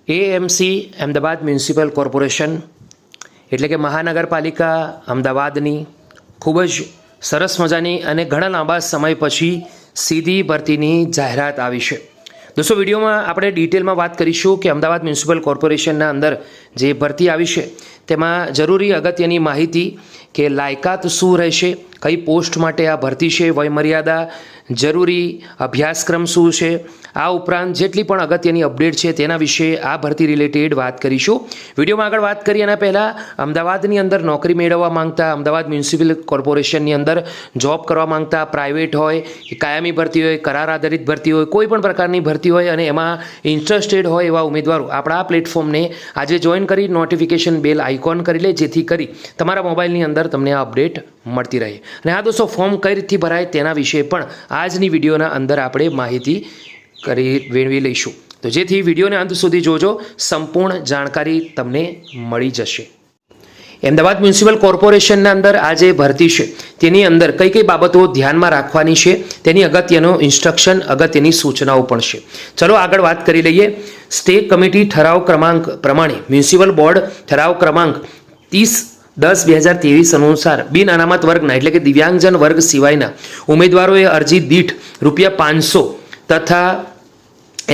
AMC Ahmedabad municipal corporation એટલે કે મહાનગરપાલિકા અમદાવાદની ખૂબ જ સરસ મજાની અને ઘણા લાંબા સમય પછી સીધી ભરતીની જાહેરાત આવી છે. દોસ્તો, વિડીયોમાં આપણે ડિટેલમાં વાત કરીશું કે અમદાવાદ મ્યુનિસિપલ કોર્પોરેશનના અંદર જે ભરતી આવી છે તેમાં જરૂરી અગત્યની માહિતી કે લાયકાત શું રહેશે, કઈ પોસ્ટ માટે આ ભરતી છે, વયમર્યાદા, જરૂરી અભ્યાસક્રમ શું છે, આ ઉપરાંત જેટલી પણ અગત્યની અપડેટ છે તેના વિશે આ ભરતી રિલેટેડ વાત કરીશું. વિડીયોમાં આગળ વાત કરીએ એના પહેલાં અમદાવાદની અંદર નોકરી મેળવવા માંગતા, અમદાવાદ મ્યુનિસિપલ કોર્પોરેશનની અંદર જોબ કરવા માંગતા, પ્રાઇવેટ હોય કે કાયમી ભરતી હોય, કરાર આધારિત ભરતી હોય, કોઈ પણ પ્રકારની ભરતી હોય અને એમાં ઇન્ટરેસ્ટેડ હોય એવા ઉમેદવારો આપણા આ પ્લેટફોર્મને આજે જોઈન કરી નોટિફિકેશન બેલ આઇકોન કરી લે, જેથી કરી તમારા મોબાઈલની અંદર તમને આ અપડેટ મળતી રહે. અને આ દોસ્તો, ફોર્મ કઈ રીતથી ભરાય તેના વિશે પણ આજની વિડીયોના અંદર આપણે માહિતી મેળવી લઈશું. તો જેથી વિડીયોને અંત સુધી જોજો, સંપૂર્ણ જાણકારી તમને મળી જશે. અમદાવાદ મ્યુનિસિપલ કોર્પોરેશનના અંદર આ જે ભરતી છે તેની અંદર કઈ કઈ બાબતો ધ્યાનમાં રાખવાની છે તેની અગત્યનો ઇન્સ્ટ્રક્શન, અગત્યની સૂચનાઓ પણ છે. ચલો આગળ વાત કરી લઈએ. સ્ટે કમિટી ઠરાવ ક્રમાંક પ્રમાણે મ્યુનિસિપલ બોર્ડ ઠરાવ ક્રમાંક 30/10/2023 અનુસાર બિન અનામત વર્ગના એટલે કે દિવ્યાંગજન વર્ગ સિવાયના ઉમેદવારોએ અરજી દીઠ ₹500 તથા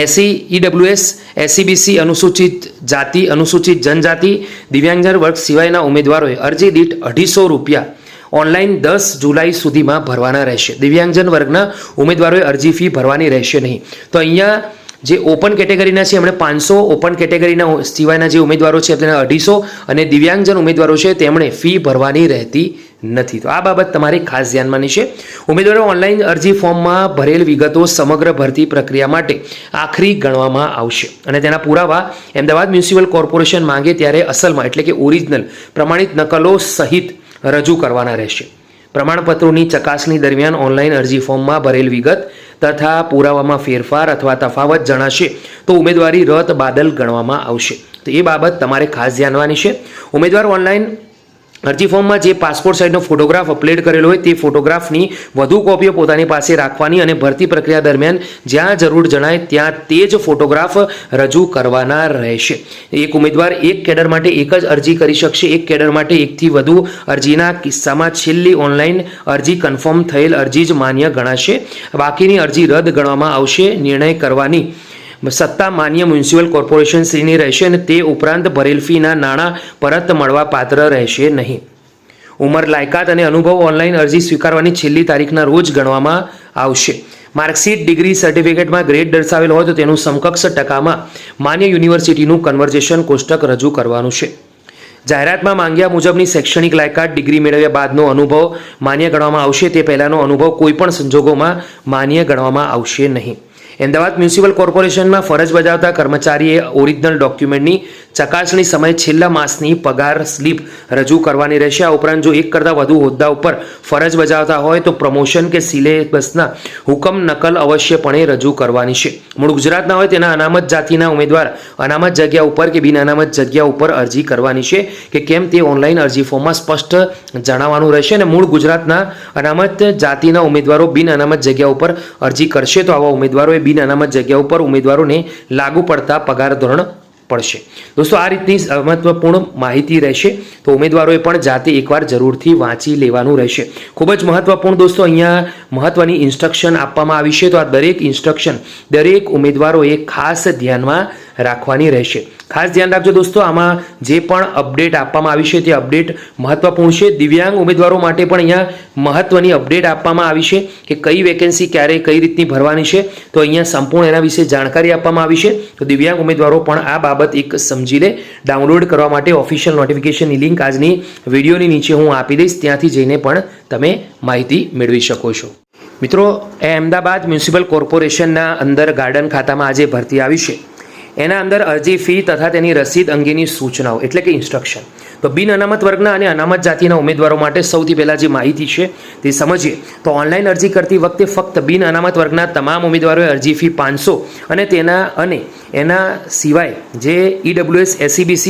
એસસી, ઈડબ્લ્યુએસ, એસસીબીસી, અનુસૂચિત જાતિ, અનુસૂચિત જનજાતિ, દિવ્યાંગજન વર્ગ સિવાયના ઉમેદવારોએ અરજી દીઠ ₹250 ઓનલાઈન 10 જુલાઈ સુધીમાં ભરવાના રહેશે. દિવ્યાંગજન વર્ગના ઉમેદવારોએ અરજી ફી ભરવાની રહેશે નહીં. તો અહીંયા જે ઓપન કેટેગરીના છે એમણે 500, ઓપન કેટેગરીના સિવાયના જે ઉમેદવારો છે તેને 250 અને દિવ્યાંગજન ઉમેદવારો છે તેમણે ફી ભરવાની રહેતી નથી. તો આ બાબત તમારે ખાસ ધ્યાનમાંની છે. ઉમેદવારો ઓનલાઈન અરજી ફોર્મમાં ભરેલ વિગતો સમગ્ર ભરતી પ્રક્રિયા માટે આખરી ગણવામાં આવશે અને તેના પુરાવા અમદાવાદ મ્યુનિસિપલ કોર્પોરેશન માંગે ત્યારે અસલમાં એટલે કે ઓરિજિનલ પ્રમાણિત નકલો સહિત રજૂ કરવાના રહેશે. પ્રમાણપત્રોની ચકાસણી દરમિયાન ઓનલાઈન અરજી ફોર્મમાં ભરેલ વિગત તથા પુરાવામાં ફેરફાર અથવા તફાવત જણાશે તો ઉમેદવારી રદ બાદલ ગણવામાં આવશે. તો એ બાબત તમારે ખાસ ધ્યાનવાની છે. ઉમેદવાર ઓનલાઈન અરજી ફોર્મમાં જે પાસપોર્ટ સાઇઝનો ફોટોગ્રાફ અપલોડ કરેલો હોય તે ફોટોગ્રાફની વધુ કોપીઓ પોતાની પાસે રાખવાની અને ભરતી પ્રક્રિયા દરમિયાન જ્યાં જરૂર જણાય ત્યાં તે જ ફોટોગ્રાફ રજૂ કરવાના રહેશે. એક ઉમેદવાર એક કેડર માટે એક જ અરજી કરી શકશે. એક કેડર માટે એકથી વધુ અરજીના કિસ્સામાં છેલ્લી ઓનલાઈન અરજી કન્ફર્મ થયેલ અરજી જ માન્ય ગણાશે. બાકીની અરજી રદ ગણવામાં આવશે. નિર્ણય કરવાની સત્તા માન્ય મ્યુનિસિપલ કોર્પોરેશન શ્રીની રહેશે અને તે ઉપરાંત ભરેલ ફીના નાણાં પરત મળવા પાત્ર રહેશે નહીં. ઉંમર, લાયકાત અને અનુભવ ઓનલાઈન અરજી સ્વીકારવાની છેલ્લી તારીખના રોજ ગણવામાં આવશે. માર્કશીટ, ડિગ્રી, સર્ટિફિકેટમાં ગ્રેડ દર્શાવેલ હોય તો તેનું સમકક્ષ ટકામાં માન્ય યુનિવર્સિટીનું કન્વર્ઝેશન કોષ્ટક રજૂ કરવાનું છે. જાહેરાતમાં માંગ્યા મુજબની શૈક્ષણિક લાયકાત, ડિગ્રી મેળવ્યા બાદનો અનુભવ માન્ય ગણવામાં આવશે. તે પહેલાંનો અનુભવ કોઈપણ સંજોગોમાં માન્ય ગણવામાં આવશે નહીં. અમદાવાદ મ્યુનિસિપલ કોર્પોરેશનમાં ફરજ બજાવતા કર્મચારીએ ઓરિજિનલ ડોક્યુમેન્ટની ચકાસણી સમયે છેલ્લા માસની પગાર સ્લીપ રજૂ કરવાની રહેશે. આ ઉપરાંત જો એક કરતાં વધુ હોદ્દા ઉપર ફરજ બજાવતા હોય તો પ્રમોશન કે સિલેબસના હુકમ નકલ અવશ્યપણે રજૂ કરવાની છે. મૂળ ગુજરાતના હોય તેના અનામત જાતિના ઉમેદવાર અનામત જગ્યા ઉપર કે બિન અનામત જગ્યા ઉપર અરજી કરવાની છે કે કેમ તે ઓનલાઈન અરજી ફોર્મમાં સ્પષ્ટ જણાવવાનું રહેશે. અને મૂળ ગુજરાતના અનામત જાતિના ઉમેદવારો બિન અનામત જગ્યા ઉપર અરજી કરશે તો આવા ઉમેદવારોએ બિન અનામત જગ્યા ઉપર ઉમેદવારોને લાગુ પડતા પગાર ધોરણ પડશે. દોસ્તો, આ રીતની મહત્વપૂર્ણ માહિતી રહેશે તો ઉમેદવારોએ પણ જાતે એકવાર જરૂરથી વાંચી લેવાનું રહેશે. ખૂબ જ મહત્વપૂર્ણ દોસ્તો, અહીંયા મહત્વની ઇન્સ્ટ્રક્શન આપવામાં આવી છે. તો આ દરેક ઇન્સ્ટ્રક્શન દરેક ઉમેદવારોએ ખાસ ધ્યાનમાં રાખવાની રહેશે. ખાસ ધ્યાન રાખજો દોસ્તો, આમાં જે પણ અપડેટ આપવામાં આવી છે તે અપડેટ મહત્વપૂર્ણ છે. દિવ્યાંગ ઉમેદવારો માટે પણ અહીંયા મહત્વની અપડેટ આપવામાં આવી છે કે કઈ વેકેન્સી ક્યારે કઈ રીતની ભરવાની છે. તો અહીંયા સંપૂર્ણ એના વિશે જાણકારી આપવામાં આવી છે. તો દિવ્યાંગ ઉમેદવારો પણ આ બાબત એક સમજી લે. ડાઉનલોડ કરવા માટે ઓફિશિયલ નોટિફિકેશનની લિંક આજની વિડીયોની નીચે હું આપી દઈશ, ત્યાંથી જઈને પણ તમે માહિતી મેળવી શકો છો. મિત્રો, એ અમદાવાદ મ્યુનિસિપલ કોર્પોરેશનના અંદર ગાર્ડન ખાતામાં આજે ભરતી આવી છે એના અંદર અરજી ફી તથા તેની રસીદ અંગેની સૂચનાઓ એટલે કે ઇન્સ્ટ્રક્શન. તો બિન અનામત વર્ગના અને અનામત જાતિના ઉમેદવારો માટે સૌથી પહેલાં જે માહિતી છે તે સમજીએ. તો ઓનલાઈન અરજી કરતી વખતે ફક્ત બિન અનામત વર્ગના તમામ ઉમેદવારોએ અરજી ફી 500 અને એના સિવાય જે EWS SEBC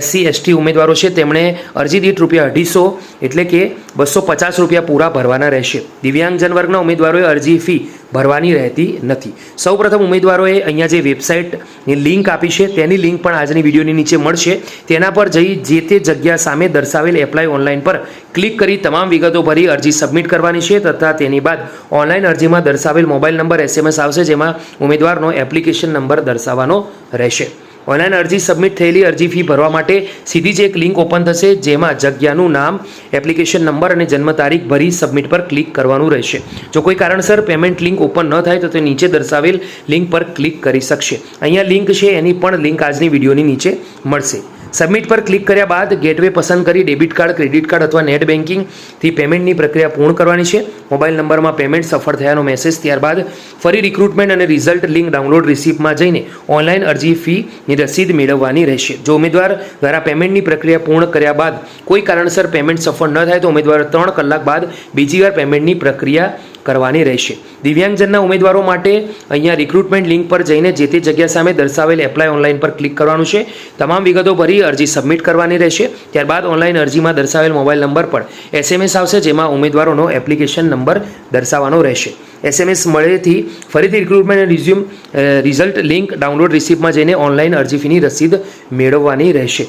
SC ST ઉમેદવારો છે તેમણે અરજી દીઠ ₹250 એટલે કે ₹250 પૂરા ભરવાના રહેશે. દિવ્યાંગજન વર્ગના ઉમેદવારોએ અરજી ફી ભરવાની રહેતી નથી. સૌપ્રથમ ઉમેદવારોએ અહીંયા જે વેબસાઇટની લિંક આપી છે તેની લિંક પણ આજની વિડીયોની નીચે મળશે. તેના પર જઈ જે તે જગ્યા સામે દર્શાવેલ એપ્લાય ઓનલાઈન પર ક્લિક કરી તમામ વિગતો ભરી અરજી સબમિટ કરવાની છે તથા તેની બાદ ઓનલાઈન અરજીમાં દર્શાવેલ મોબાઈલ નંબર SMS આવશે, જેમાં ઉમેદવારનો એપ્લિકેશન નંબર દર્શાવવાનો રહેશે. ઓનલાઈન અરજી સબમિટ થયેલી અરજી ફી ભરવા માટે સીધી જ એક લિંક ઓપન થશે, જેમાં જગ્યાનું નામ, એપ્લિકેશન નંબર અને જન્મ તારીખ ભરી સબમિટ પર ક્લિક કરવાનું રહેશે. જો કોઈ કારણસર પેમેન્ટ લિંક ઓપન ન થાય તો તે નીચે દર્શાવેલ લિંક પર ક્લિક કરી શકશે. અહીંયા લિંક છે એની પણ લિંક આજની વિડીયોની નીચે મળશે. સબમિટ પર ક્લિક કર્યા બાદ ગેટવે પસંદ કરી ડેબિટ કાર્ડ, ક્રેડિટ કાર્ડ અથવા નેટ બેન્કિંગથી પેમેન્ટની પ્રક્રિયા પૂર્ણ કરવાની છે. મોબાઈલ નંબરમાં પેમેન્ટ સફળ થયાનો મેસેજ, ત્યારબાદ ફરી રિક્રુટમેન્ટ અને રિઝલ્ટ લિંક ડાઉનલોડ રિસિપ્ટમાં જઈને ઓનલાઈન અરજી ફીની રસીદ મેળવવાની રહેશે. જો ઉમેદવાર દ્વારા પેમેન્ટની પ્રક્રિયા પૂર્ણ કર્યા બાદ કોઈ કારણસર પેમેન્ટ સફળ ન થાય તો ઉમેદવાર 3 કલાક બાદ બીજી વાર પેમેન્ટની પ્રક્રિયા કરવાની રહેશે. દિવ્યાંગજનના ઉમેદવારો માટે અહીંયા રિક્રુટમેન્ટ લિંક પર જઈને જે તે જગ્યા સામે દર્શાવેલ એપ્લાય ઓનલાઈન પર ક્લિક કરવાનું છે. તમામ વિગતો ભરી અરજી સબમિટ કરવાની રહેશે. ત્યારબાદ ઓનલાઈન અરજીમાં દર્શાવેલ મોબાઈલ નંબર પર SMS આવશે, જેમાં ઉમેદવારોનો એપ્લિકેશન નંબર દર્શાવવાનો રહેશે. SMS મળેથી ફરીથી રિક્રુટમેન્ટ અને રિઝલ્ટ લિંક ડાઉનલોડ રિસિપ્ટમાં જઈને ઓનલાઈન અરજી ફીની રસીદ મેળવવાની રહેશે.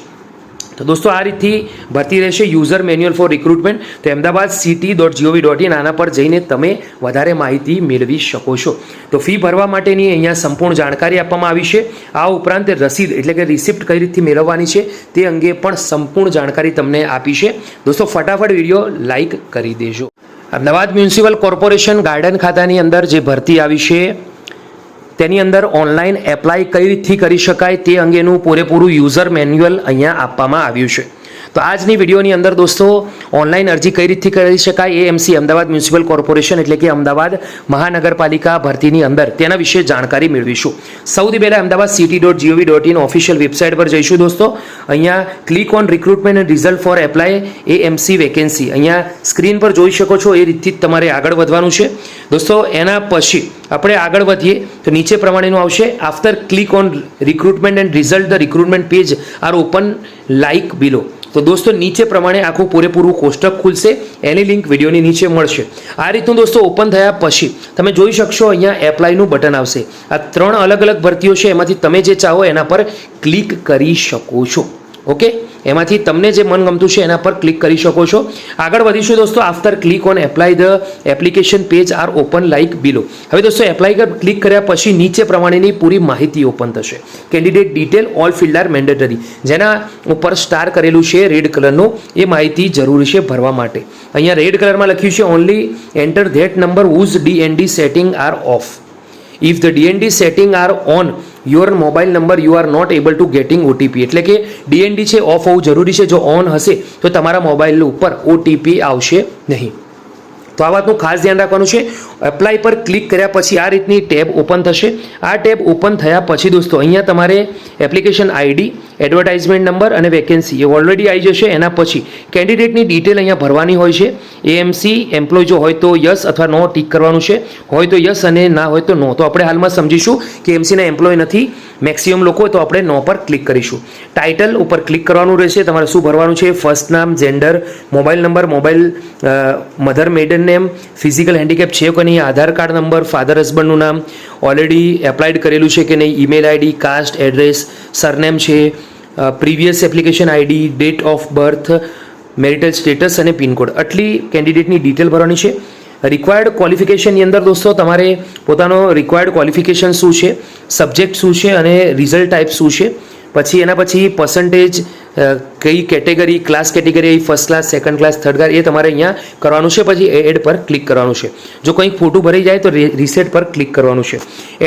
તો દોસ્તો આ રીતથી ભરતી રહેશે યુઝર મેન્યુઅલ ફોર રિક્રુટમેન્ટ. તો ahmedabadcity.gov.in આના પર જઈને તમે વધારે માહિતી મેળવી શકો છો. તો ફી ભરવા માટેની અહીંયા સંપૂર્ણ જાણકારી આપવામાં આવી છે. આ ઉપરાંત રસીદ એટલે કે રિસિપ્ટ કઈ રીતથી મેળવવાની છે તે અંગે પણ સંપૂર્ણ જાણકારી તમને આપી છે. દોસ્તો ફટાફટ વિડીયો લાઈક કરી દેજો. અમદાવાદ મ્યુનિસિપલ કોર્પોરેશન ગાર્ડન ખાતાની અંદર જે ભરતી આવી છે તેની અંદર ઓનલાઈન એપ્લાય કઈ રીતથી કરી શકાય તે અંગેનું પૂરેપૂરું યુઝર મેન્યુઅલ અહીંયા આપવામાં આવ્યું છે. તો આજની વિડીયોની અંદર દોસ્તો ઓનલાઈન અરજી કઈ રીતથી કરી શકાય AMC અમદાવાદ મ્યુનિસિપલ કોર્પોરેશન એટલે કે અમદાવાદ મહાનગરપાલિકા ભરતીની અંદર તેના વિશે જાણકારી મેળવીશું. સૌથી પહેલાં ahmedabadcity.gov.in ઓફિશિયલ વેબસાઇટ પર જઈશું દોસ્તો. અહીંયા click on recruitment and result four apply AMC vacancy અહીંયા સ્ક્રીન પર જોઈ શકો છો. એ રીતથી તમારે આગળ વધવાનું છે દોસ્તો. એના પછી આપણે આગળ વધીએ તો નીચે પ્રમાણેનું આવશે. After click on recruitment and result the recruitment page are open like below. તો દોસ્તો નીચે પ્રમાણે આખું પૂરેપૂરું કોષ્ટક ખુલશે, એની લિંક વિડીયોની નીચે મળશે. આ રીતનું દોસ્તો ઓપન થયા પછી તમે જોઈ શકશો અહીંયા એપ્લાયનું બટન આવશે. આ 3 અલગ અલગ ભરતીઓ છે, એમાંથી તમે જે ચાહો એના પર ક્લિક કરી શકો છો. ઓકે, એમાંથી તમને જે મનગમતું છે એના પર ક્લિક કરી શકો છો. આગળ વધીશું દોસ્તો. After click on apply the application page are open like below. હવે દોસ્તો એપ્લાય ક્લિક કર્યા પછી નીચે પ્રમાણેની પૂરી માહિતી ઓપન થશે. Candidate detail all field are mandatory, જેના ઉપર સ્ટાર કરેલું છે રેડ કલરનું, એ માહિતી જરૂરી છે ભરવા માટે. અહીંયા રેડ કલરમાં લખ્યું છે only enter that number whose DND setting are off. If the DND setting are on your mobile number you are not able to getting OTP. એટલે કે DND છે ઓફ હોવું જરૂરી છે. જો ઓન હશે તો તમારા મોબાઈલ ઉપર OTP આવશે નહીં. તો આ વાતનું ખાસ ધ્યાન રાખવાનું છે. એપ્લાય પર ક્લિક કર્યા પછી આ રીતની ટેબ ઓપન થશે. આ ટેબ ઓપન થયા પછી દોસ્તો અહીંયા તમારે એપ્લિકેશન ID, એડવર્ટાઇઝમેન્ટ નંબર અને વેકેન્સી એ ઓલરેડી આવી જશે. એના પછી કેન્ડિડેટની ડિટેલ અહીંયા ભરવાની હોય છે. AMC એમ્પ્લોય જો હોય તો યસ અથવા નો ટીક કરવાનું છે, હોય તો યસ અને ના હોય તો નો. તો આપણે હાલમાં સમજીશું કે AMCના એમ્પ્લોય નથી મેક્સિમમ લોકો, તો આપણે નો પર ક્લિક કરીશું. ટાઇટલ ઉપર ક્લિક કરવાનું રહેશે. તમારે શું ભરવાનું છે? ફર્સ્ટ નામ, gender, mobile number, mobile mother maiden name, physical handicap છે કે નહીં, આધાર કાર્ડ નંબર, ફાધર હસબન્ડનું નામ ઓલરેડી એપ્લાઇડ કરેલું છે કે નહીં, email ID, caste, address, surname છે, previous application ID, date of birth, marital status અને પિનકોડ. આટલી કેન્ડિડેટની ડિટેલ ભરવાની છે. રિક્વાયર્ડ ક્વોલિફિકેશનની અંદર દોસ્તો તમારે પોતાનો રિક્વાયર્ડ ક્વોલિફિકેશન શું છે, સબ્જેક્ટ શું છે અને રિઝલ્ટ ટાઈપ શું છે. પછી એના પછી પર્સન્ટેજ, કઈ category, class category, first class, second class, third class, એ તમારે અહીંયા કરવાનું છે. પછી એડ પર ક્લિક કરવાનું છે. જો કંઈક ખોટું ભરાઈ જાય તો રીસેટ પર ક્લિક કરવાનું છે.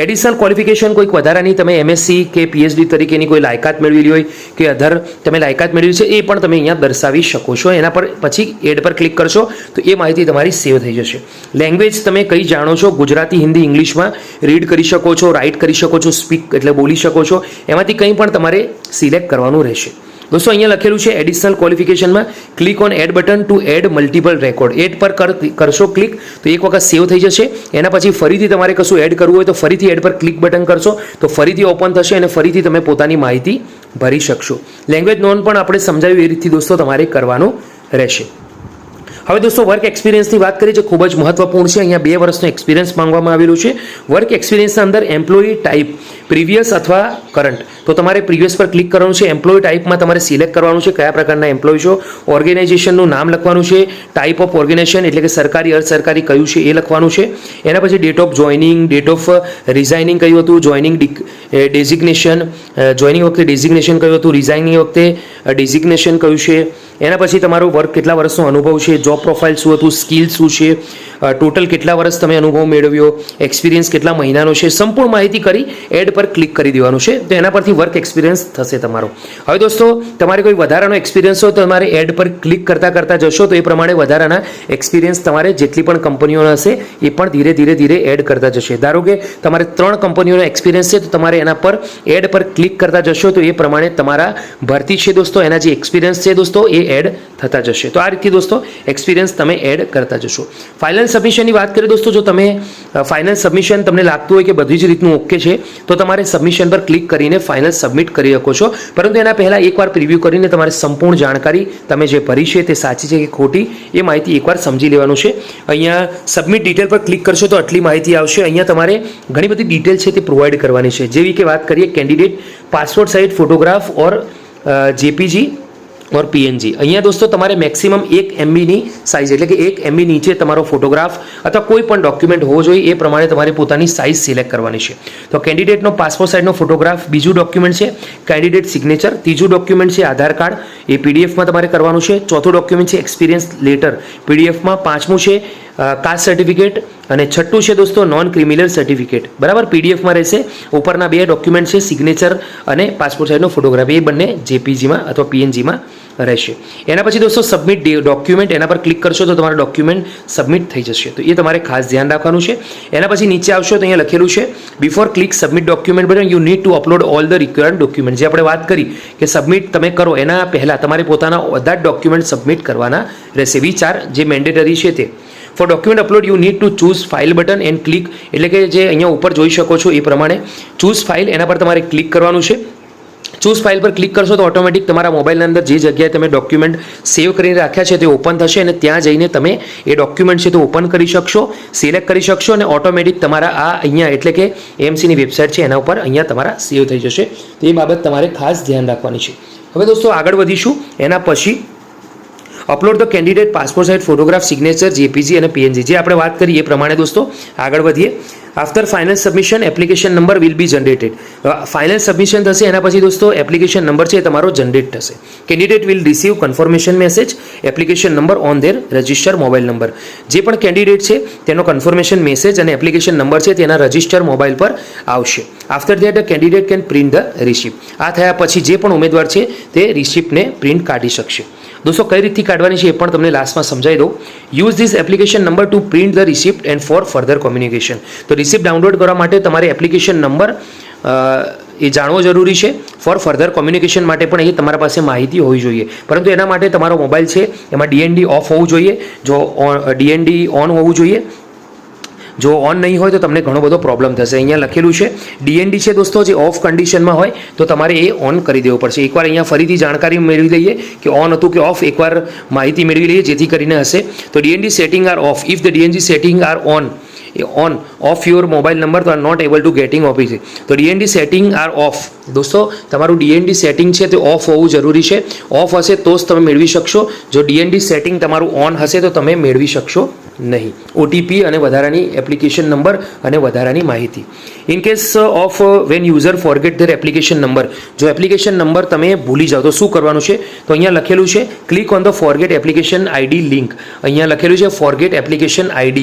એડિશનલ ક્વોલિફિકેશન કોઈક વધારાની તમે MSc કે PhD તરીકેની કોઈ લાયકાત મેળવેલી હોય કે અધર તમે લાયકાત મેળવી છે એ પણ તમે અહીંયા દર્શાવી શકો છો. એના પર પછી એડ પર ક્લિક કરશો તો એ માહિતી તમારી સેવ થઈ જશે. લેંગ્વેજ તમે કઈ જાણો છો, ગુજરાતી, હિન્દી, ઇંગ્લિશમાં રીડ કરી શકો છો, રાઇટ કરી શકો છો, સ્પીક એટલે બોલી શકો છો. એમાંથી કંઈ પણ તમારે સિલેક્ટ કરવાનું રહેશે. દોસ્તો અહીંયા લખેલું છે એડિશનલ ક્વોલિફિકેશનમાં click on add button to add multiple record. Add પર કરશો ક્લિક તો એક વખત સેવ થઈ જશે. એના પછી ફરીથી તમારે કશું એડ કરવું હોય તો ફરીથી એડ પર ક્લિક બટન કરશો તો ફરીથી ઓપન થશે અને ફરીથી તમે પોતાની માહિતી ભરી શકશો. લેંગ્વેજ નોન પણ આપણે સમજાવ્યું એ રીતથી દોસ્તો તમારે કરવાનું રહેશે. હવે દોસ્તો વર્ક એક્સપિરિયન્સની વાત કરીએ જે ખૂબ જ મહત્વપૂર્ણ છે. અહીંયા 2 વર્ષનો એક્સપિરિયન્સ માંગવામાં આવેલું છે. વર્ક એક્સપિરિયન્સના અંદર એમ્પ્લોયી ટાઈપ પ્રીવિયસ અથવા કરંટ, તો તમારે પ્રીવિયસ પર ક્લિક કરવાનું છે. એમ્પ્લોયી ટાઈપમાં તમારે સિલેક્ટ કરવાનું છે કયા પ્રકારના એમ્પ્લોય છો. ઓર્ગેનાઇઝેશનનું નામ લખવાનું છે. ટાઈપ ઓફ ઓર્ગેનાઇઝેશન એટલે કે સરકારી અર્ધ સરકારી કયું છે એ લખવાનું છે. એના પછી date of joining, date of resigning કયું હતું, જોઈનિંગ ડેઝિગ્નેશન, જોઈનિંગ વખતે ડેઝિગ્નેશન કયું હતું, રિઝાઇનિંગ વખતે ડેઝિગ્નેશન કયું છે. એના પછી તમારો વર્ક કેટલા વર્ષનો અનુભવ છે, જોબ પ્રોફાઇલ શું હતું, સ્કિલ શું છે, ટોટલ કેટલા વર્ષ તમે અનુભવ મેળવ્યો, એક્સપિરિયન્સ કેટલા મહિનાનો છે, સંપૂર્ણ માહિતી કરી એડ પર ક્લિક કરી દેવાનું છે. તો એના પરથી વર્ક એક્સપિરિયન્સ થશે તમારો. હવે દોસ્તો તમારે કોઈ વધારાનો એક્સપિરિયન્સ હોય તો તમારે એડ પર ક્લિક કરતા જશો તો એ પ્રમાણે વધારાના એક્સપિરિયન્સ તમારે જેટલી પણ કંપનીઓ હશે એ પણ ધીરે ધીરે એડ કરતા જશે. ધારો કે તમારે 3 કંપનીઓનો એક્સપિરિયન્સ છે તો તમારે એના પર એડ પર ક્લિક કરતા જશો તો એ પ્રમાણે તમારા ભરતી છે દોસ્તો એના જે એક્સપિરિયન્સ છે દોસ્તો એ એડ થતા જશે. તો આ રીતે દોસ્તો એક્સપિરિયન્સ તમે એડ કરતા જશો. ફાઇનલ સબમિશનની વાત કરીએ દોસ્તો, જો તમે ફાઇનલ સબમિશન તમને લાગતું હોય કે બધી જ રીતનું ઓકે છે તો તમારે સબમિશન પર ક્લિક કરીને ફાઇનલ સબમિટ કરી શકો છો. પરંતુ એના પહેલાં એકવાર પ્રિવ્યૂ કરીને તમારે સંપૂર્ણ જાણકારી તમે જે ભરી છે તે સાચી છે કે ખોટી એ માહિતી એકવાર સમજી લેવાનું છે. અહીંયા સબમિટ ડિટેલ પર ક્લિક કરશો તો આટલી માહિતી આવશે. અહીંયા તમારે ઘણી બધી ડિટેલ છે તે પ્રોવાઈડ કરવાની છે. જેવી કે વાત કરીએ કેન્ડિડેટ પાસપોર્ટ સાઇઝ ફોટોગ્રાફ ઓર જેપીજી और PNG. અહીંયા દોસ્તો તમારે મેક્સિમમ 1 MBની સાઇઝ એટલે કે 1 MB નીચે તમારો ફોટોગ્રાફ અથવા કોઈ પણ ડોક્યુમેન્ટ હોવો જોઈએ એ પ્રમાણે તમારે પોતાની સાઇઝ સિલેક્ટ કરવાની છે. તો કેન્ડિડેટનો પાસપોર્ટ સાઇઝનો ફોટોગ્રાફ, બીજું ડોક્યુમેન્ટ છે કેન્ડિડેટ સિગ્નેચર, ત્રીજું ડોક્યુમેન્ટ છે આધાર કાર્ડ એ PDFમાં તમારે કરવાનું છે, ચોથું ડોક્યુમેન્ટ છે એક્સપિરિયન્સ લેટર PDFમાં, પાંચમું છે કાસ્ટ સર્ટિફિકેટ અને છઠ્ઠું છે દોસ્તો નોન ક્રિમિનલ સર્ટિફિકેટ. બરાબર, પીડીએફમાં રહેશે. ઉપરના 2 ડોક્યુમેન્ટ છે સિગ્નેચર અને પાસપોર્ટ સાઇઝનો ફોટોગ્રાફ એ બંને જેપીજીમાં અથવા PNGમાં રહેશે. એના પછી દોસ્તો સબમિટ ડોક્યુમેન્ટ એના પર ક્લિક કરશો તો તમારું ડોક્યુમેન્ટ સબમિટ થઈ જશે. તો એ તમારે ખાસ ધ્યાન રાખવાનું છે. એના પછી નીચે આવશો તો અહીંયા લખેલું છે before click submit document button you need two upload all the required document. જે આપણે વાત કરી કે સબમિટ તમે કરો એના પહેલાં તમારે પોતાના બધા જ ડોક્યુમેન્ટ સબમિટ કરવાના રહેશે. વિચાર જે મેન્ડેટરી છે તે for document upload you need to choose file button and click એટલે કે જે અહીંયા ઉપર જોઈ શકો છો એ પ્રમાણે ચૂઝ ફાઇલ એના પર તમારે ક્લિક કરવાનું છે. ચૂઝ ફાઇલ પર ક્લિક કરશો તો ઓટોમેટિક તમારા મોબાઈલની અંદર જે જગ્યાએ તમે ડોક્યુમેન્ટ સેવ કરીને રાખ્યા છે તે ઓપન થશે અને ત્યાં જઈને તમે એ ડોક્યુમેન્ટ છે તે ઓપન કરી શકશો, સિલેક્ટ કરી શકશો અને ઓટોમેટિક તમારા આ અહીંયા એટલે કે એમસીની વેબસાઇટ છે એના ઉપર અહીંયા તમારા સેવ થઈ જશે. તો એ બાબત તમારે ખાસ ધ્યાન રાખવાની છે. હવે દોસ્તો આગળ વધીશું. એના પછી upload the candidate passport size photograph, signature, JPG અને PNG જે આપણે વાત કરી એ પ્રમાણે દોસ્તો આગળ વધીએ. After final submission application number will be generated. Final submission થશે એના પછી દોસ્તો એપ્લિકેશન નંબર છે એ તમારો જનરેટ થશે. Candidate will receive confirmation message application number on there register mobile number. જે પણ કેન્ડિડેટ છે તેનો કન્ફર્મેશન મેસેજ અને એપ્લિકેશન નંબર છે તેના રજિસ્ટર મોબાઈલ પર આવશે. After that the candidate can print the receipt. આ થયા પછી જે પણ ઉમેદવાર છે તે રિસિપ્ટને પ્રિન્ટ કાઢી શકશે. દોસ્તો કઈ રીતથી કાઢવાની છે એ પણ તમને લાસ્ટમાં સમજાવી દઉં. Use this application number to print the receipt and four further communication. તો રિસિપ્ટ ડાઉનલોડ કરવા માટે તમારે એપ્લિકેશન નંબર એ જાણવો જરૂરી છે. ફોર ફર્ધર કોમ્યુનિકેશન માટે પણ એ તમારા પાસે માહિતી હોવી જોઈએ. પરંતુ એના માટે તમારો મોબાઈલ છે એમાં DND ઓફ હોવું જોઈએ. જો DND ઓન હોવું જોઈએ. જો ઓન નહીં હોય તો તમને ઘણો બધો પ્રોબ્લેમ થશે. અહીંયા લખેલું છે DND છે દોસ્તો જે ઓફ કન્ડિશનમાં હોય તો તમારે એ ઓન કરી દેવું પડશે. એકવાર અહીંયા ફરીથી જાણકારી મેળવી લઈએ કે ઓન હતું કે ઓફ, એકવાર માહિતી મેળવી લઈએ જેથી કરીને હશે. તો DND setting are off. If the DND setting are on of your mobile number તો are not able to getting office. તો DND સેટિંગ આર ઓફ. દોસ્તો તમારું DND સેટિંગ છે તે ઓફ હોવું જરૂરી છે. ઓફ હશે તો જ તમે મેળવી શકશો. જો DND સેટિંગ તમારું ઓન હશે તો તમે મેળવી શકશો નહીં. OTP અને વધારાની એપ્લિકેશન નંબર અને વધારાની માહિતી. In case of when user forget their application number. જો એપ્લિકેશન નંબર તમે ભૂલી જાઓ તો શું કરવાનું છે? તો અહીંયા લખેલું છે click on the forget application ID link. અહીંયા લખેલું છે ફોરગેટ એપ્લિકેશન ID.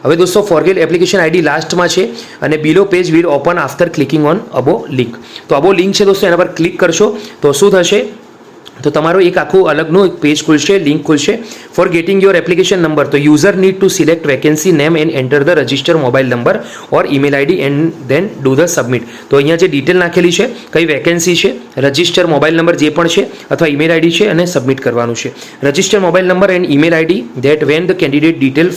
હવે દોસ્તો ફોરગેટ એપ્લિકેશન ID લાસ્ટમાં છે અને below page will open after clicking on above link. તો અબો લિંક છે દોસ્તો એના પર ક્લિક કરશો તો શું થશે? તો તમારું એક આખું અલગનું એક પેજ ખુલશે, લિંક ખુલશે for getting your application number. તો user need to select vacancy name and enter the register mobile number or email ID and then do the submit. તો અહીંયા જે ડિટેલ નાખેલી છે, કઈ વેકેન્સી છે, રજિસ્ટર મોબાઈલ નંબર જે પણ છે અથવા ઈમેલ આઈડી છે અને સબમિટ કરવાનું છે. Register mobile number and email ID that when the candidate detail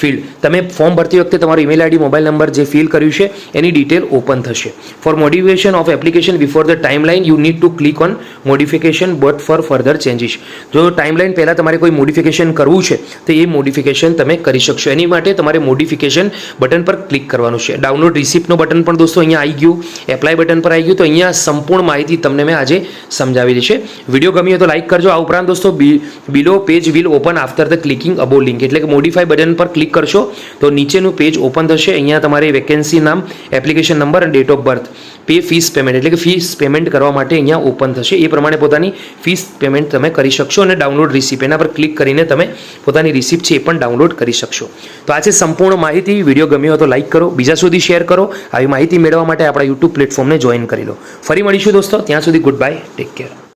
field. તમે ફોર્મ ભરતી વખતે તમારું ઈમેલ આઈડી મોબાઈલ નંબર જે ફિલ કર્યું છે એની ડિટેલ ઓપન થશે. For modification of application before the timeline you need to click on modification but for further changes. જો ટાઈમલાઇન પહેલાં તમારે કોઈ મોડિફિકેશન કરવું છે તો એ મોડિફિકેશન તમે કરી શકશો. એની માટે તમારે મોડિફિકેશન બટન પર ક્લિક કરવાનું છે. ડાઉનલોડ રિસિપ્ટનો બટન પણ દોસ્તો અહીંયા આવી ગયું, એપ્લાય બટન પર આવી ગયું. તો અહીંયા સંપૂર્ણ માહિતી તમને મેં આજે સમજાવેલી છે. વિડીયો ગમ્યો તો લાઇક કરજો. આ ઉપરાંત દોસ્તો below page will open after the clicking above link, એટલે કે મોડિફાઈ બટન પર ક્લિક કરશો તો નીચેનું પેજ ઓપન થશે. અહીંયા તમારે વેકેન્સી નામ, એપ્લિકેશન નંબર અને date of birth, pay fees payment એટલે કે ફીસ પેમેન્ટ કરવા માટે અહીંયા ઓપન થશે. એ પ્રમાણે પોતાની ફીસ પેમેન્ટ તમે કરી શકશો અને ડાઉનલોડ રિસિપ્ટ એના પર ક્લિક કરીને તમે પોતાની રિસિપ્ટ છે એ પણ ડાઉનલોડ કરી શકશો. તો આ છે સંપૂર્ણ માહિતી. વિડીયો ગમ્યો હોય તો લાઇક કરો, બીજા સુધી શેર કરો. આવી માહિતી મેળવવા માટે આપણા યુટ્યુબ પ્લેટફોર્મને જોઈન કરી લો. ફરી મળીશું દોસ્તો, ત્યાં સુધી ગુડ બાય, ટેક કેર.